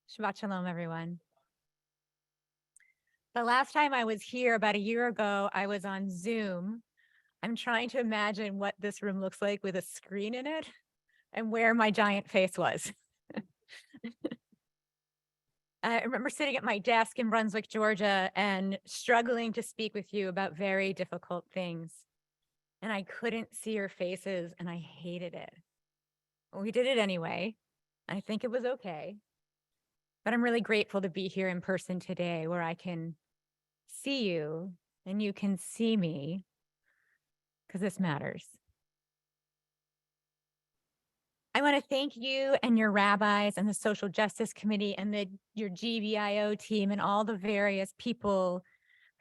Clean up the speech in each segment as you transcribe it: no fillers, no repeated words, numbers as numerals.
Shabbat shalom, everyone. The last time I was here about a year ago, I was on Zoom. I'm trying to imagine what this room looks like with a screen in it and where my giant face was. I remember sitting at my desk in Brunswick, Georgia, and struggling to speak with you about very difficult things. And I couldn't see your faces, and I hated it. We did it anyway. I think it was okay. But I'm really grateful to be here in person today where I can see you and you can see me because this matters. I want to thank you and your rabbis and the Social Justice Committee and your GBIO team and all the various people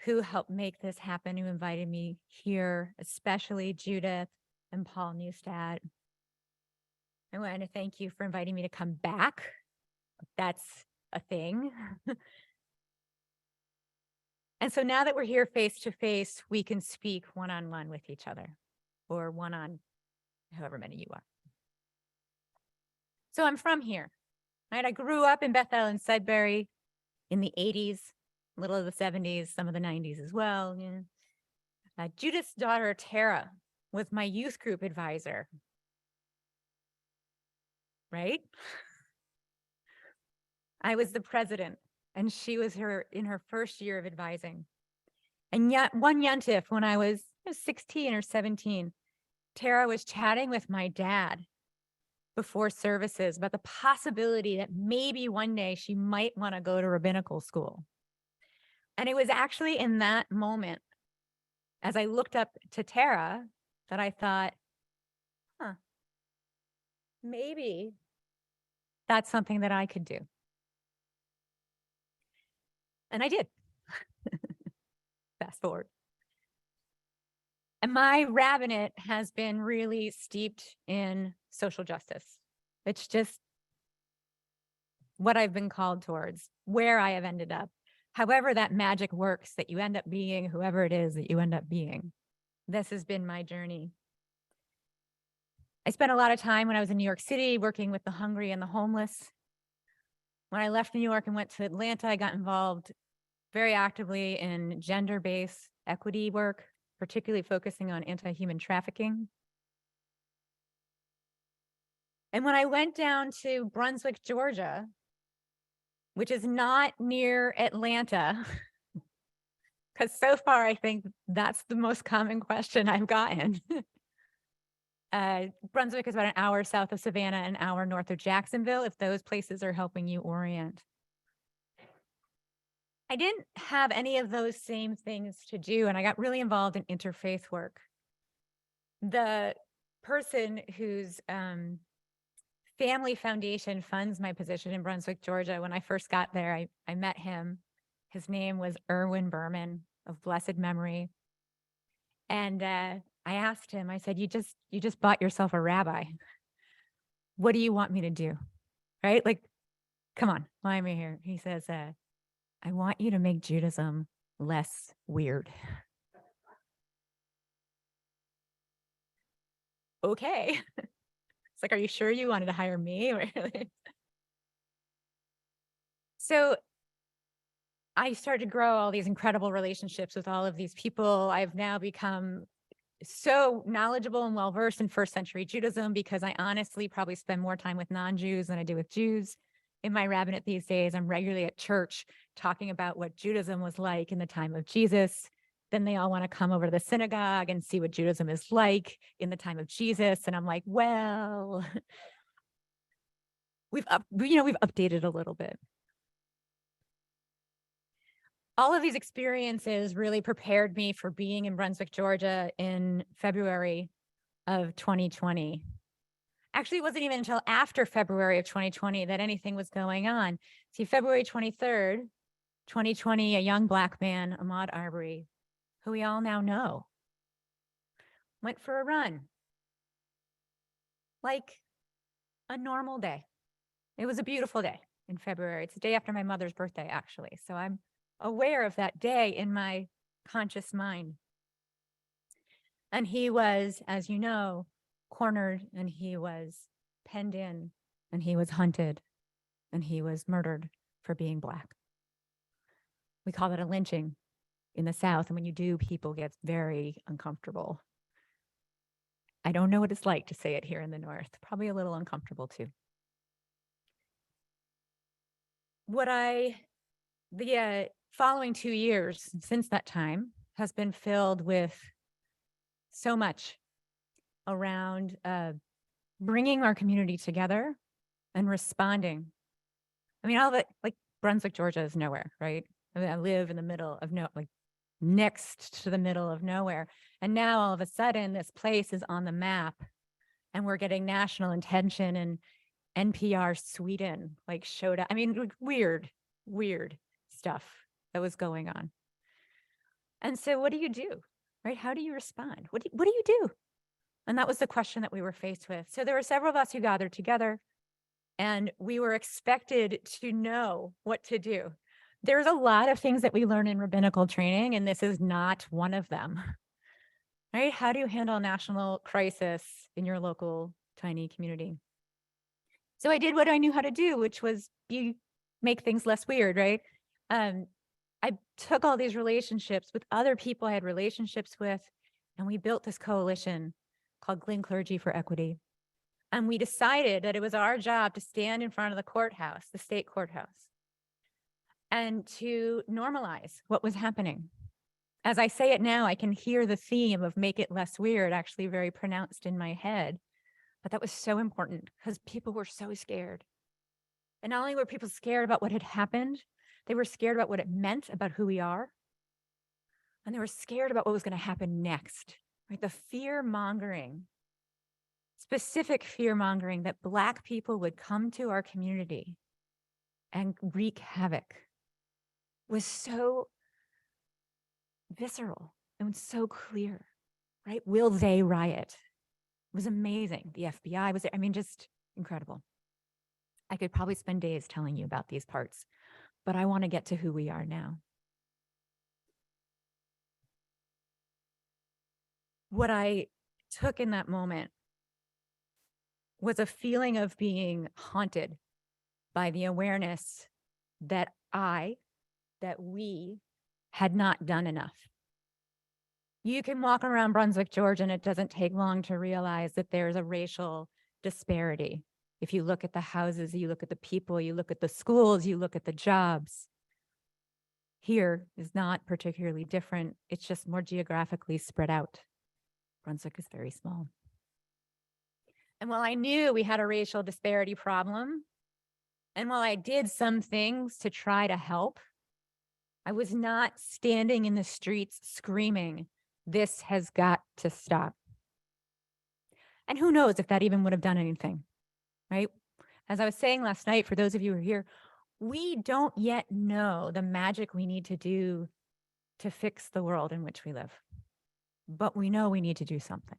who helped make this happen, who invited me here, especially Judith and Paul Neustadt. I want to thank you for inviting me to come back. That's a thing. And so now that we're here face to face, we can speak one-on-one with each other, or one on however many you are. So I'm from here, right? I grew up in Bethel and Sudbury in the 80s, a little of the 70s, some of the 90s as well. Yeah. Judith's daughter, Tara, was my youth group advisor, right? I was the president, and she was in her first year of advising. And yet one Yontif, when I was 16 or 17, Tara was chatting with my dad before services about the possibility that maybe one day she might want to go to rabbinical school. And it was actually in that moment, as I looked up to Tara, that I thought, maybe that's something that I could do. And I did. Fast forward. And my rabbinate has been really steeped in social justice. It's just what I've been called towards, where I have ended up. However that magic works, that you end up being whoever it is that you end up being. This has been my journey. I spent a lot of time when I was in New York City working with the hungry and the homeless. When I left New York and went to Atlanta, I got involved very actively in gender-based equity work, particularly focusing on anti-human trafficking. And when I went down to Brunswick, Georgia, which is not near Atlanta, because so far I think that's the most common question I've gotten. Brunswick is about an hour south of Savannah, an hour north of Jacksonville, if those places are helping you orient. I didn't have any of those same things to do, and I got really involved in interfaith work. The person whose family foundation funds my position in Brunswick, Georgia, when I first got there, I met him. His name was Erwin Berman of blessed memory. And I asked him, I said, you just bought yourself a rabbi. What do you want me to do? Right? Like, come on, why am I here? He says, I want you to make Judaism less weird. Okay. It's like, are you sure you wanted to hire me? So I started to grow all these incredible relationships with all of these people. I've now become so knowledgeable and well-versed in first century Judaism because I honestly probably spend more time with non-Jews than I do with Jews. In my rabbinate these days, I'm regularly at church talking about what Judaism was like in the time of Jesus. Then they all want to come over to the synagogue and see what Judaism is like in the time of Jesus. And I'm like, well, we've updated a little bit. All of these experiences really prepared me for being in Brunswick, Georgia in February of 2020. Actually, it wasn't even until after February of 2020 that anything was going on. See, February 23rd, 2020, a young Black man, Ahmaud Arbery, who we all now know, went for a run. Like a normal day. It was a beautiful day in February. It's the day after my mother's birthday, actually. So I'm aware of that day in my conscious mind. And he was, as you know, cornered, and he was penned in, and he was hunted. and he was murdered for being Black. We call that a lynching in the South, and when you do, people get very uncomfortable. I don't know what it's like to say it here in the North. Probably a little uncomfortable too. The following 2 years since that time has been filled with so much around bringing our community together and responding. I mean, all of it, like Brunswick, Georgia is nowhere, right? I mean, I live in the middle of next to the middle of nowhere. And now all of a sudden this place is on the map and we're getting national attention, and NPR Sweden showed up. I mean, weird stuff that was going on. And so what do you do, right? How do you respond? What do you do? And that was the question that we were faced with. So there were several of us who gathered together, and we were expected to know what to do. There's a lot of things that we learn in rabbinical training, and this is not one of them, right? How do you handle a national crisis in your local tiny community? So I did what I knew how to do, which was make things less weird, right? I took all these relationships with other people I had relationships with, and we built this coalition called Glynn Clergy for Equity. And we decided that it was our job to stand in front of the courthouse, the state courthouse, and to normalize what was happening. As I say it now, I can hear the theme of make it less weird actually very pronounced in my head. But that was so important because people were so scared. And not only were people scared about what had happened, they were scared about what it meant about who we are. And they were scared about what was going to happen next, right? The fear mongering, specific fear mongering that Black people would come to our community and wreak havoc was so visceral and so clear, right? Will they riot? It was amazing. The FBI was there. I mean, just incredible. I could probably spend days telling you about these parts, but I want to get to who we are now. What I took in that moment was a feeling of being haunted by the awareness that we had not done enough. You can walk around Brunswick, Georgia, and it doesn't take long to realize that there's a racial disparity. If you look at the houses, you look at the people, you look at the schools, you look at the jobs. Here is not particularly different. It's just more geographically spread out. Brunswick is very small. And while I knew we had a racial disparity problem, and while I did some things to try to help, I was not standing in the streets screaming, "This has got to stop." And who knows if that even would have done anything, right? As I was saying last night, for those of you who are here, we don't yet know the magic we need to do to fix the world in which we live, but we know we need to do something.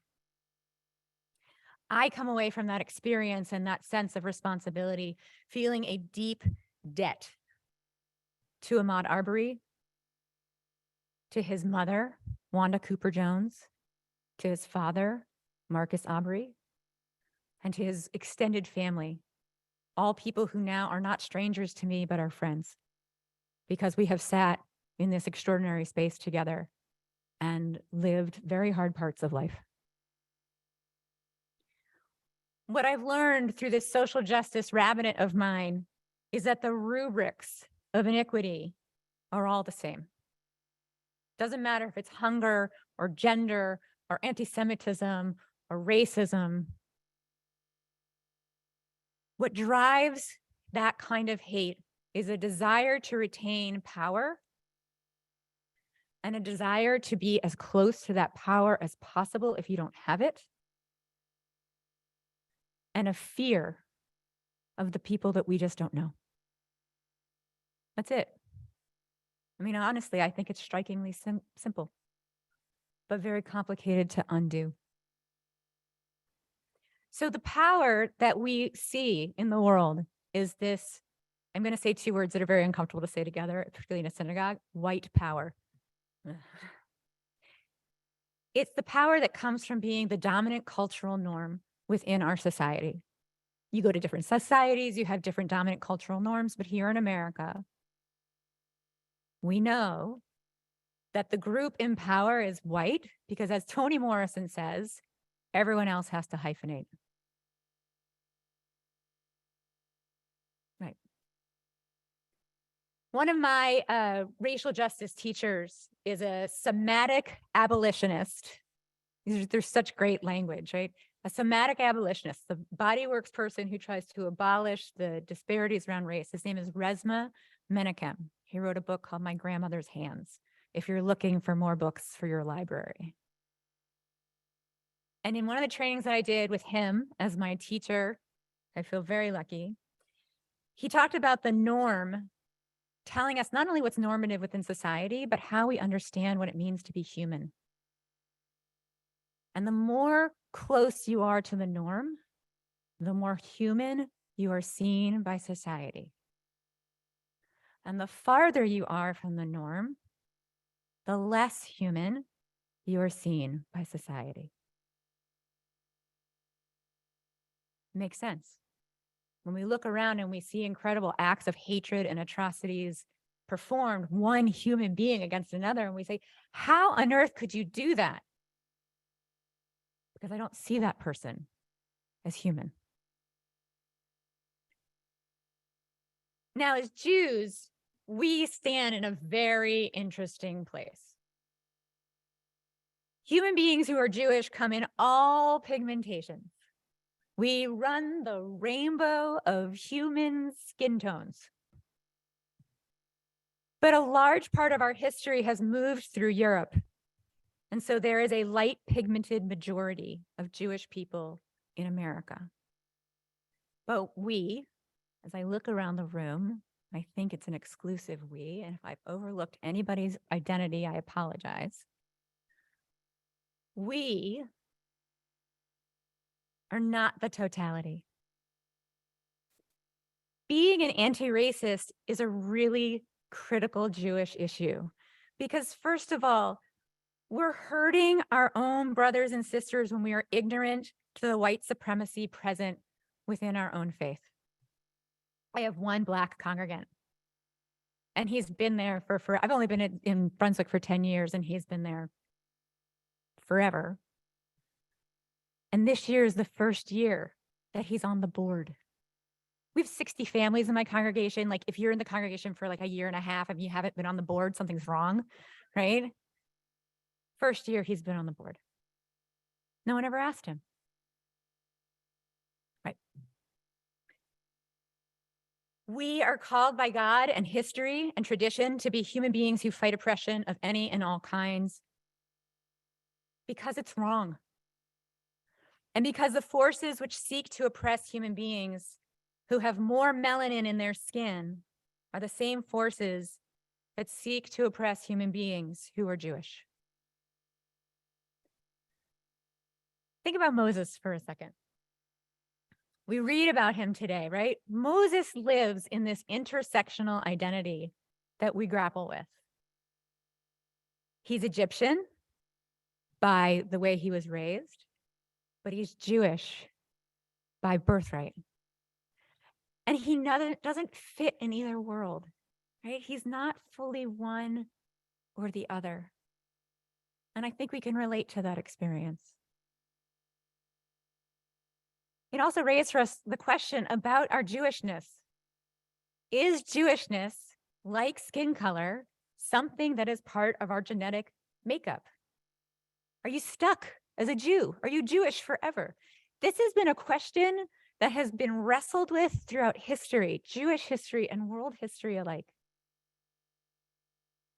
I come away from that experience and that sense of responsibility feeling a deep debt to Ahmaud Arbery, to his mother, Wanda Cooper Jones, to his father, Marcus Arbery, and to his extended family, all people who now are not strangers to me, but are friends, because we have sat in this extraordinary space together and lived very hard parts of life. What I've learned through this social justice rabbinate of mine is that the rubrics of inequity are all the same. Doesn't matter if it's hunger or gender or anti-Semitism or racism. What drives that kind of hate is a desire to retain power and a desire to be as close to that power as possible if you don't have it, and a fear of the people that we just don't know. That's it. I mean, honestly, I think it's strikingly simple, but very complicated to undo. So the power that we see in the world is this, I'm going to say two words that are very uncomfortable to say together, particularly in a synagogue: white power. It's the power that comes from being the dominant cultural norm within our society. You go to different societies, you have different dominant cultural norms, but here in America, we know that the group in power is white because, as Toni Morrison says, everyone else has to hyphenate. Right. One of my racial justice teachers is a somatic abolitionist. There's such great language, right? A somatic abolitionist, the body works person who tries to abolish the disparities around race. His name is Resmaa Menakem. He wrote a book called My Grandmother's Hands, if you're looking for more books for your library. And in one of the trainings that I did with him as my teacher, I feel very lucky, he talked about the norm telling us not only what's normative within society, but how we understand what it means to be human. And the more close you are to the norm, the more human you are seen by society. And the farther you are from the norm, the less human you are seen by society. Makes sense. When we look around and we see incredible acts of hatred and atrocities performed, one human being against another, and we say, how on earth could you do that? Because I don't see that person as human. Now, as Jews, we stand in a very interesting place. Human beings who are Jewish come in all pigmentations. We run the rainbow of human skin tones. But a large part of our history has moved through Europe. And so there is a light pigmented majority of Jewish people in America. But we, as I look around the room, I think it's an exclusive we, and if I've overlooked anybody's identity, I apologize. We are not the totality. Being an anti-racist is a really critical Jewish issue because, first of all, we're hurting our own brothers and sisters when we are ignorant to the white supremacy present within our own faith. I have one Black congregant, and he's been there for I've only been in Brunswick for 10 years, and he's been there forever. And this year is the first year that he's on the board. We have 60 families in my congregation. Like, if you're in the congregation for like a year and a half and you haven't been on the board, something's wrong, right? First year he's been on the board. No one ever asked him. Right. We are called by God and history and tradition to be human beings who fight oppression of any and all kinds because it's wrong. And because the forces which seek to oppress human beings who have more melanin in their skin are the same forces that seek to oppress human beings who are Jewish. Think about Moses for a second. We read about him today, right? Moses lives in this intersectional identity that we grapple with. He's Egyptian by the way he was raised, but he's Jewish by birthright. And he doesn't fit in either world, right? He's not fully one or the other. And I think we can relate to that experience. It also raised for us the question about our Jewishness. Is Jewishness, like skin color, something that is part of our genetic makeup? Are you stuck as a Jew? Are you Jewish forever? This has been a question that has been wrestled with throughout history, Jewish history and world history alike.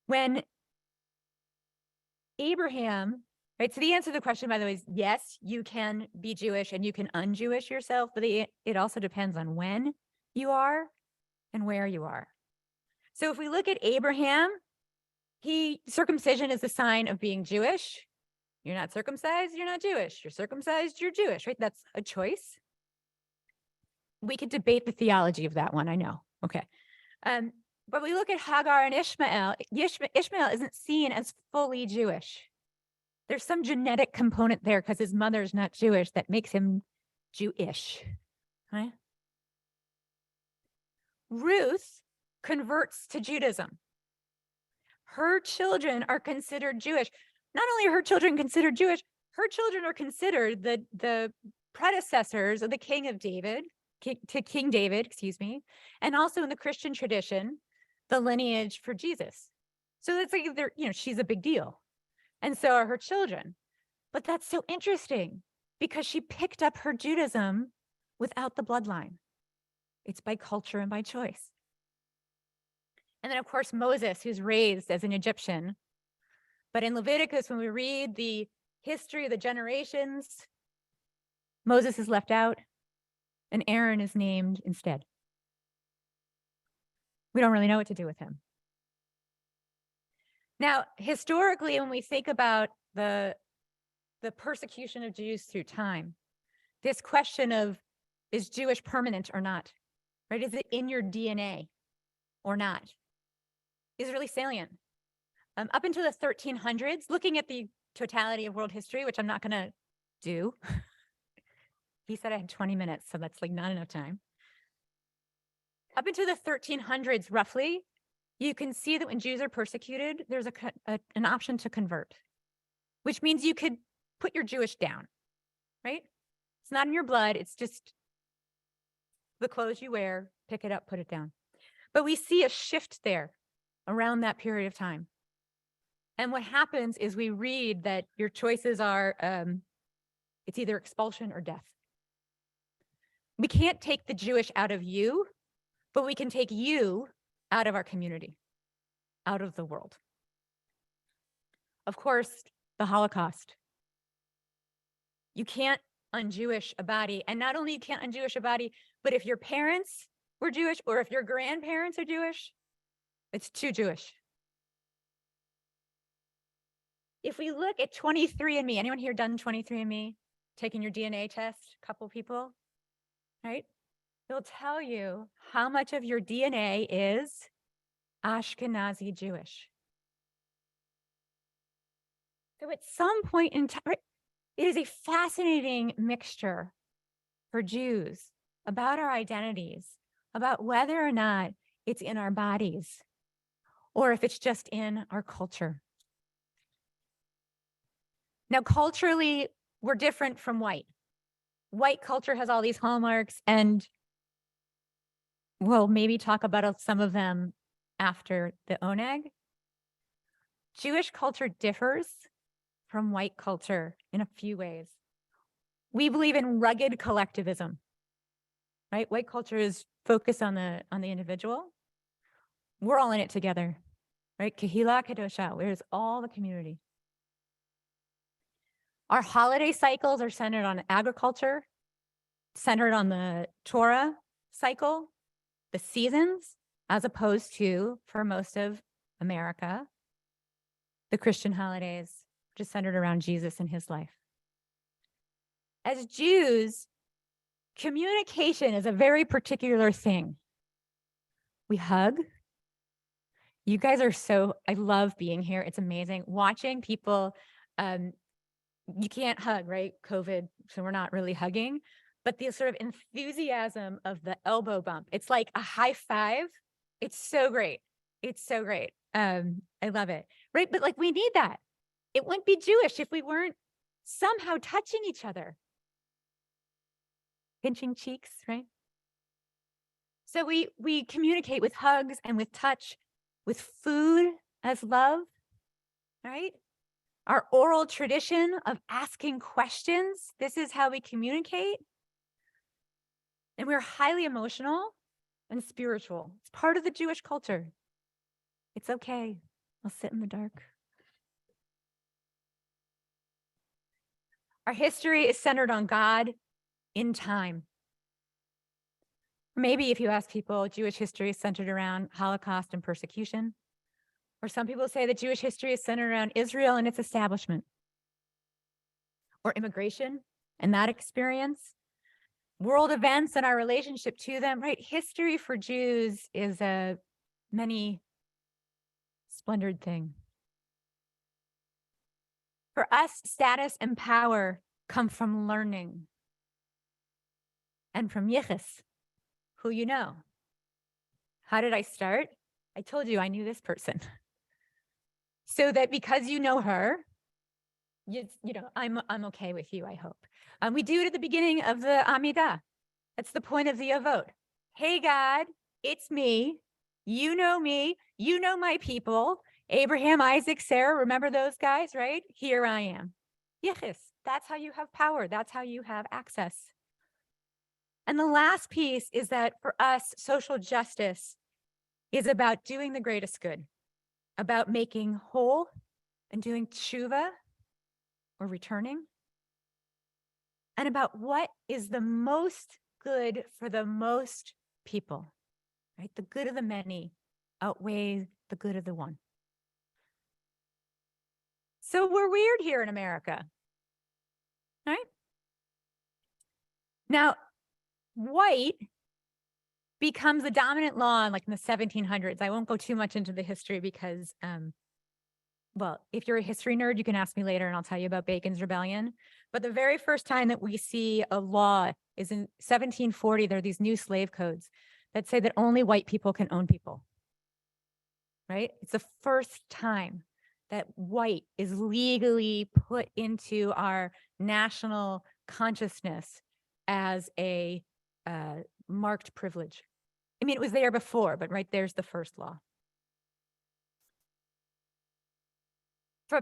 When Abraham, right, so the answer to the question, by the way, is yes, you can be Jewish and you can un-Jewish yourself, but it also depends on when you are and where you are. So if we look at Abraham, circumcision is a sign of being Jewish. You're not circumcised, you're not Jewish. You're circumcised, you're Jewish, right? That's a choice. We could debate the theology of that one, I know. Okay. But we look at Hagar and Ishmael. Ishmael isn't seen as fully Jewish. There's some genetic component there because his mother's not Jewish that makes him Jewish, right? Ruth converts to Judaism. Her children are considered Jewish. Not only are her children considered Jewish, her children are considered the predecessors of the King David, excuse me, and also in the Christian tradition, the lineage for Jesus. So it's like she's a big deal. And so are her children. But that's so interesting because she picked up her Judaism without the bloodline. It's by culture and by choice. And then, of course, Moses, who's raised as an Egyptian. But in Leviticus, when we read the history of the generations, Moses is left out and Aaron is named instead. We don't really know what to do with him. Now, historically, when we think about the persecution of Jews through time, this question of, is Jewish permanent or not? Right? Is it in your DNA or not? Is really salient. Up until the 1300s, looking at the totality of world history, which I'm not going to do. He said I had 20 minutes, so that's like not enough time. Up until the 1300s, roughly, you can see that when Jews are persecuted, there's an option to convert, which means you could put your Jewish down, right? It's not in your blood. It's just the clothes you wear, pick it up, put it down. But we see a shift there around that period of time. And what happens is we read that your choices are, it's either expulsion or death. We can't take the Jewish out of you, but we can take you out of our community, out of the world. Of course, the Holocaust. You can't un-Jewish a body. And not only you can't un-Jewish a body, but if your parents were Jewish or if your grandparents are Jewish, it's too Jewish. If we look at 23andMe, anyone here done 23andMe? Taking your DNA test, a couple people, right? It'll tell you how much of your DNA is Ashkenazi Jewish. So at some point in time, it is a fascinating mixture for Jews about our identities, about whether or not it's in our bodies or if it's just in our culture. Now, culturally, we're different from white. White culture has all these hallmarks, and we'll maybe talk about some of them after the oneg. Jewish culture differs from white culture in a few ways. We believe in rugged collectivism, right? White culture is focused on the individual. We're all in it together, right? Kehila Kedosha, where's all the community. Our holiday cycles are centered on agriculture, centered on the Torah cycle, the seasons, as opposed to, for most of America, the Christian holidays, which is centered around Jesus and his life. As Jews, communication is a very particular thing. We hug. You guys are I love being here. It's amazing. Watching people, you can't hug, right? COVID, so we're not really hugging. But the sort of enthusiasm of the elbow bump, it's like a high five. It's so great. It's so great. I love it, right? But like we need that. It wouldn't be Jewish if we weren't somehow touching each other. Pinching cheeks, right? So we communicate with hugs and with touch, with food as love, right? Our oral tradition of asking questions, this is how we communicate. And we're highly emotional and spiritual. It's part of the Jewish culture. It's okay. I'll sit in the dark. Our history is centered on God in time. Maybe if you ask people, Jewish history is centered around Holocaust and persecution. Or some people say that Jewish history is centered around Israel and its establishment. Or immigration and that experience. World events and our relationship to them, right? History for Jews is a many splendored thing. For us, status and power come from learning and from yichus, who you know. How did I start? I told you I knew this person. So that because you know her, I'm okay with you, I hope. We do it at the beginning of the Amidah. That's the point of the Avot. Hey, God, it's me. You know me. You know my people. Abraham, Isaac, Sarah, remember those guys, right? Here I am. Yichus, that's how you have power. That's how you have access. And the last piece is that for us, social justice is about doing the greatest good, about making whole and doing tshuva or returning, and about what is the most good for the most people, right? The good of the many outweighs the good of the one. So we're weird here in America, right? Now, white becomes the dominant law in the 1700s. I won't go too much into the history because, well, if you're a history nerd, you can ask me later and I'll tell you about Bacon's Rebellion. But the very first time that we see a law is in 1740. There are these new slave codes that say that only white people can own people, right? It's the first time that white is legally put into our national consciousness as a marked privilege. I mean, it was there before, but right there's the first law.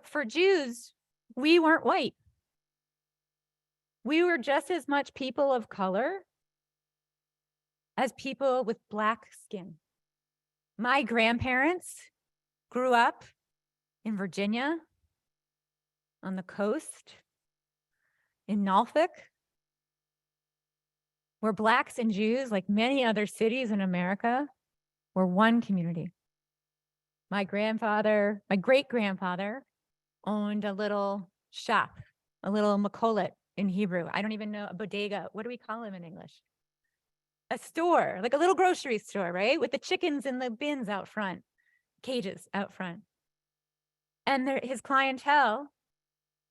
For Jews, we weren't white. We were just as much people of color as people with black skin. My grandparents grew up in Virginia, on the coast, in Norfolk, where blacks and Jews, like many other cities in America, were one community. My great-grandfather owned a little shop, a little makolet in Hebrew. I don't even know, a bodega. What do we call them in English? A store, like a little grocery store, right? With the chickens in the bins out front, cages out front. And his clientele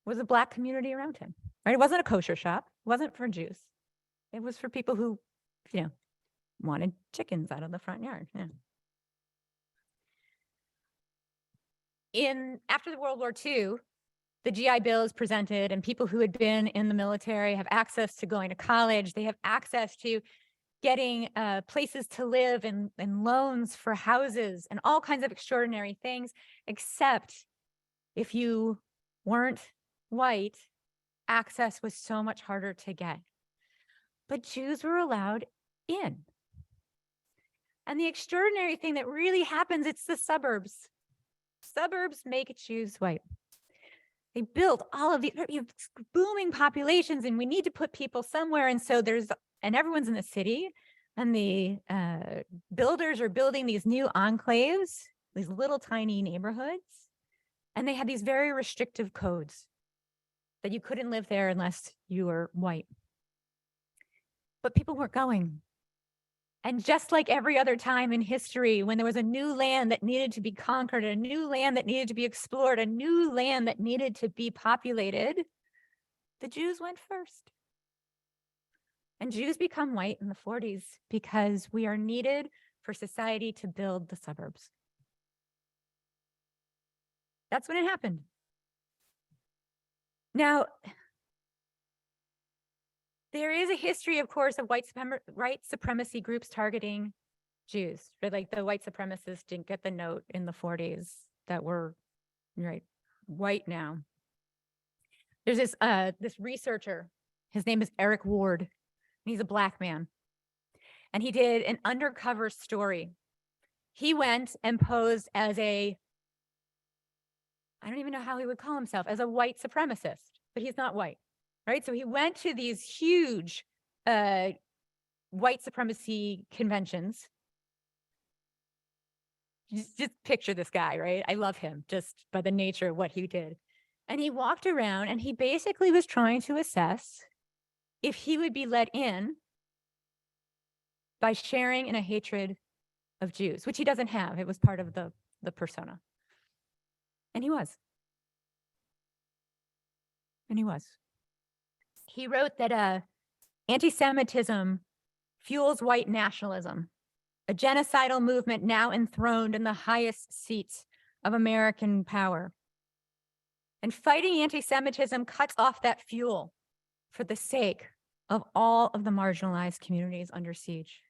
was a black community around him, right? It wasn't a kosher shop. It wasn't for Jews. It was for people who, wanted chickens out of the front yard. Yeah. After the World War II, the GI Bill is presented and people who had been in the military have access to going to college. They have access to getting places to live and loans for houses and all kinds of extraordinary things, except if you weren't white, access was so much harder to get. But Jews were allowed in. And the extraordinary thing that really happens, it's the suburbs. Suburbs make Jews white. They built all of these booming populations, and we need to put people somewhere. And so everyone's in the city, and the builders are building these new enclaves, these little tiny neighborhoods. And they had these very restrictive codes that you couldn't live there unless you were white. But people weren't going. And just like every other time in history, when there was a new land that needed to be conquered, a new land that needed to be explored, a new land that needed to be populated, the Jews went first. And Jews become white in the 40s because we are needed for society to build the suburbs. That's when it happened. Now, there is a history, of course, of white supremacy groups targeting Jews. Like the white supremacists didn't get the note in the 40s that we're white now. There's this researcher. His name is Eric Ward. And he's a black man. And he did an undercover story. He went and posed as I don't even know how he would call himself, as a white supremacist, but he's not white. Right? So he went to these huge white supremacy conventions. Just picture this guy, right? I love him just by the nature of what he did. And he walked around and he basically was trying to assess if he would be let in by sharing in a hatred of Jews, which he doesn't have. It was part of the persona. And he was. He wrote that anti-Semitism fuels white nationalism a genocidal movement now enthroned in the highest seats of American power. And fighting anti-Semitism cuts off that fuel for the sake of all of the marginalized communities under siege.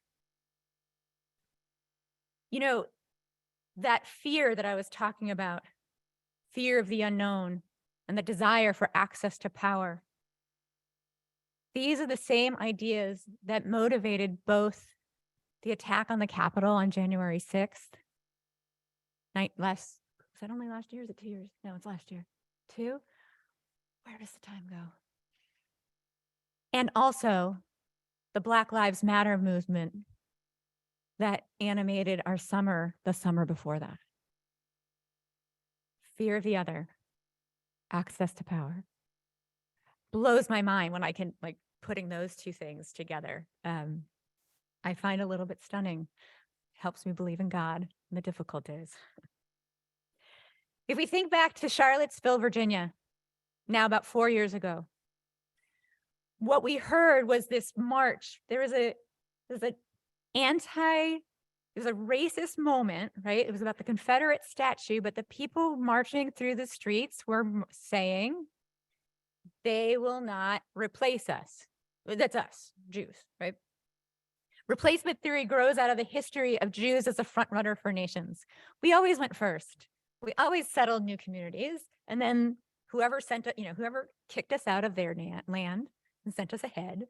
You know, that fear that I was talking about, fear of the unknown and the desire for access to power, these are the same ideas that motivated both the attack on the Capitol on January 6th. Was that only last year? Is it 2 years? No, it's last year. 2? Where does the time go? And also the Black Lives Matter movement that animated our summer, the summer before that. Fear of the other, access to power. Blows my mind when I can, like, putting those two things together. I find a little bit stunning. Helps me believe in God in the difficult days. If we think back to Charlottesville, Virginia, now about 4 years ago, what we heard was this march. There was a racist moment, right? It was about the Confederate statue, but the people marching through the streets were saying, they will not replace us. That's us, Jews, right? Replacement theory grows out of the history of Jews as a front runner for nations. We always went first. We always settled new communities, and then whoever kicked us out of their land and sent us ahead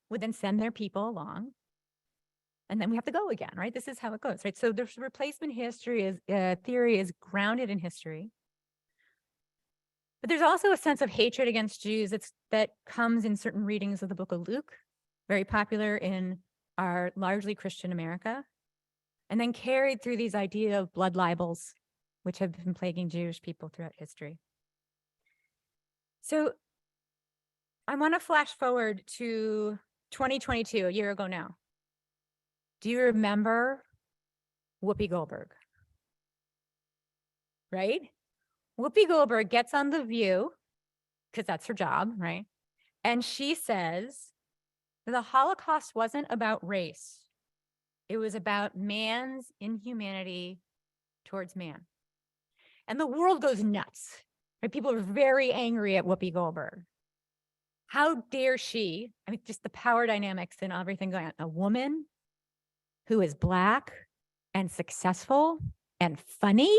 would then send their people along, and then we have to go again, right? This is how it goes, right? So the replacement theory is grounded in history. But there's also a sense of hatred against Jews that comes in certain readings of the book of Luke, very popular in our largely Christian America, and then carried through these idea of blood libels, which have been plaguing Jewish people throughout history. So I want to flash forward to 2022, a year ago now. Do you remember Whoopi Goldberg? Right? Whoopi Goldberg gets on The View, because that's her job, right? And she says, the Holocaust wasn't about race. It was about man's inhumanity towards man. And the world goes nuts. Right? People are very angry at Whoopi Goldberg. How dare she? I mean, just the power dynamics and everything going on. A woman who is Black and successful and funny.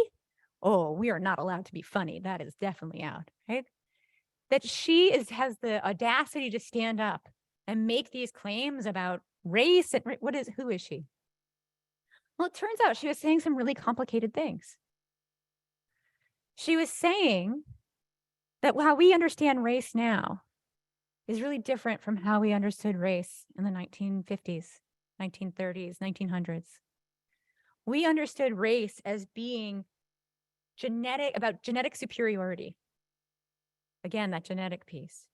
Oh, we are not allowed to be funny. That is definitely out, right? That she has the audacity to stand up and make these claims about race and who is she? Well, it turns out she was saying some really complicated things. She was saying that how we understand race now is really different from how we understood race in the 1950s, 1930s, 1900s. We understood race as being about genetic superiority. Again, that genetic piece.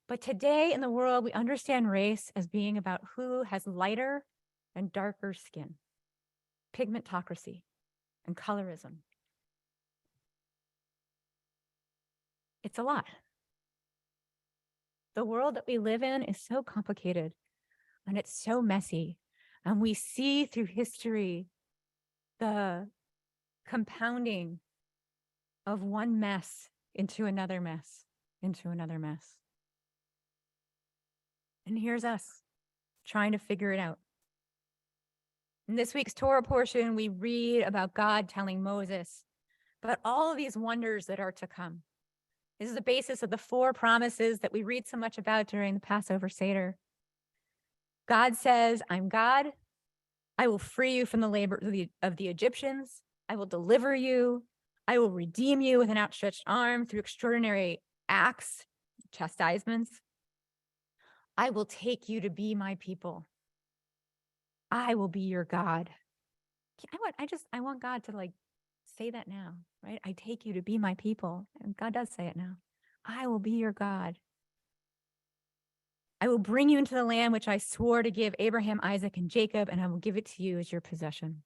But today in the world, we understand race as being about who has lighter and darker skin, pigmentocracy, and colorism. It's a lot. The world that we live in is so complicated and it's so messy. And we see through history the compounding of one mess into another mess, into another mess. And here's us trying to figure it out. In this week's Torah portion, we read about God telling Moses about all of these wonders that are to come. This is the basis of the 4 promises that we read so much about during the Passover Seder. God says, I'm God. I will free you from the labor of the Egyptians. I will deliver you. I will redeem you with an outstretched arm through extraordinary acts, chastisements. I will take you to be my people. I will be your God. I want God to say that now, right? I take you to be my people. And God does say it now. I will be your God. I will bring you into the land which I swore to give Abraham, Isaac, and Jacob, and I will give it to you as your possession.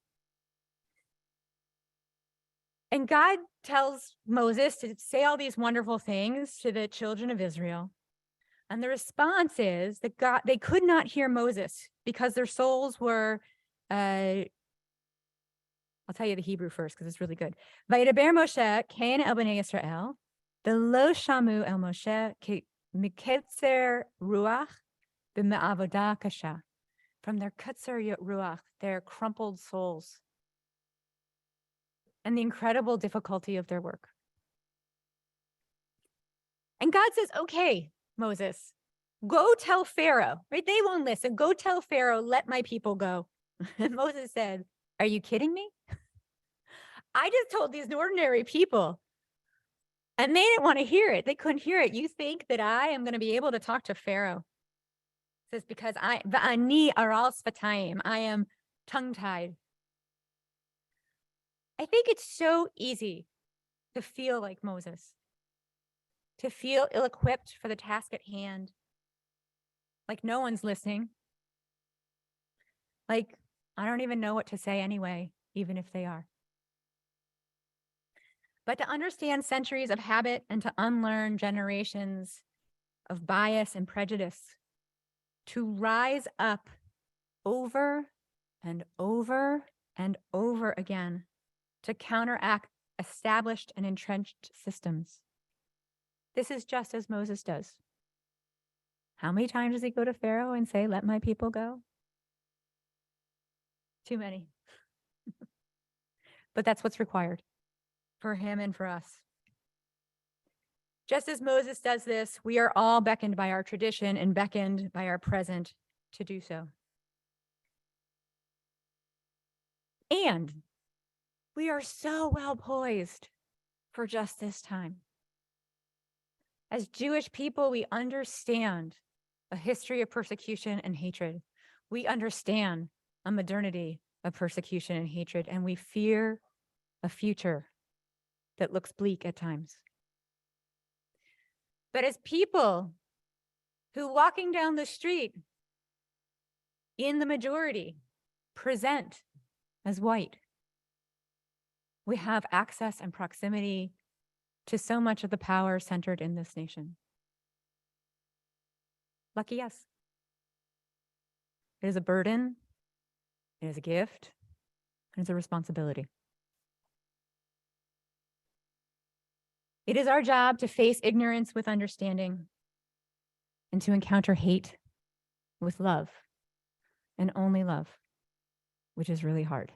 And God tells Moses to say all these wonderful things to the children of Israel. And the response is that they could not hear Moses because their souls were I'll tell you the Hebrew first because it's really good. Vayidaber Moshe kain el bnei Yisrael, v'lo shamu el Moshe miketzer ruach b'me'avodah kasha. From their ketzer ruach, their crumpled souls, and the incredible difficulty of their work. And God says, okay, Moses, go tell Pharaoh, right? They won't listen. Go tell Pharaoh, let my people go. And Moses said, are you kidding me? I just told these ordinary people and they didn't want to hear it. They couldn't hear it. You think that I am going to be able to talk to Pharaoh? It says, because va'ani aral sfatayim, I am tongue-tied. I think it's so easy to feel like Moses, to feel ill-equipped for the task at hand, like no one's listening, like I don't even know what to say anyway, even if they are. But to understand centuries of habit and to unlearn generations of bias and prejudice, to rise up over and over and over again to counteract established and entrenched systems. This is just as Moses does. How many times does he go to Pharaoh and say, let my people go? Too many. But that's what's required for him and for us. Just as Moses does this, we are all beckoned by our tradition and beckoned by our present to do so. And we are so well poised for just this time. As Jewish people, we understand a history of persecution and hatred. We understand a modernity of persecution and hatred, and we fear a future that looks bleak at times. But as people who walking down the street in the majority present as white, we have access and proximity to so much of the power centered in this nation. Lucky us. It is a burden, it is a gift, and it's a responsibility. It is our job to face ignorance with understanding and to encounter hate with love, and only love, which is really hard.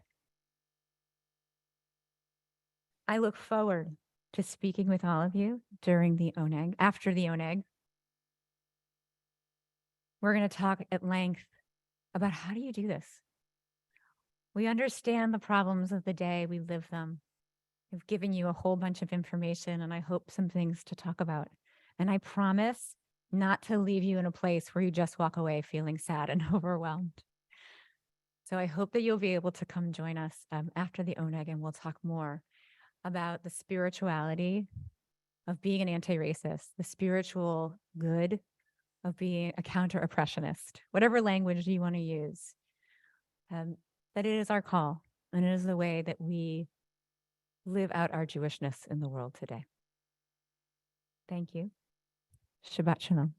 I look forward to speaking with all of you during the oneg, after the oneg. We're going to talk at length about how do you do this? We understand the problems of the day, we live them. I've given you a whole bunch of information and I hope some things to talk about. And I promise not to leave you in a place where you just walk away feeling sad and overwhelmed. So I hope that you'll be able to come join us after the oneg and we'll talk more about the spirituality of being an anti-racist, the spiritual good of being a counter-oppressionist, whatever language you want to use, that it is our call and it is the way that we live out our Jewishness in the world today. Thank you. Shabbat shalom.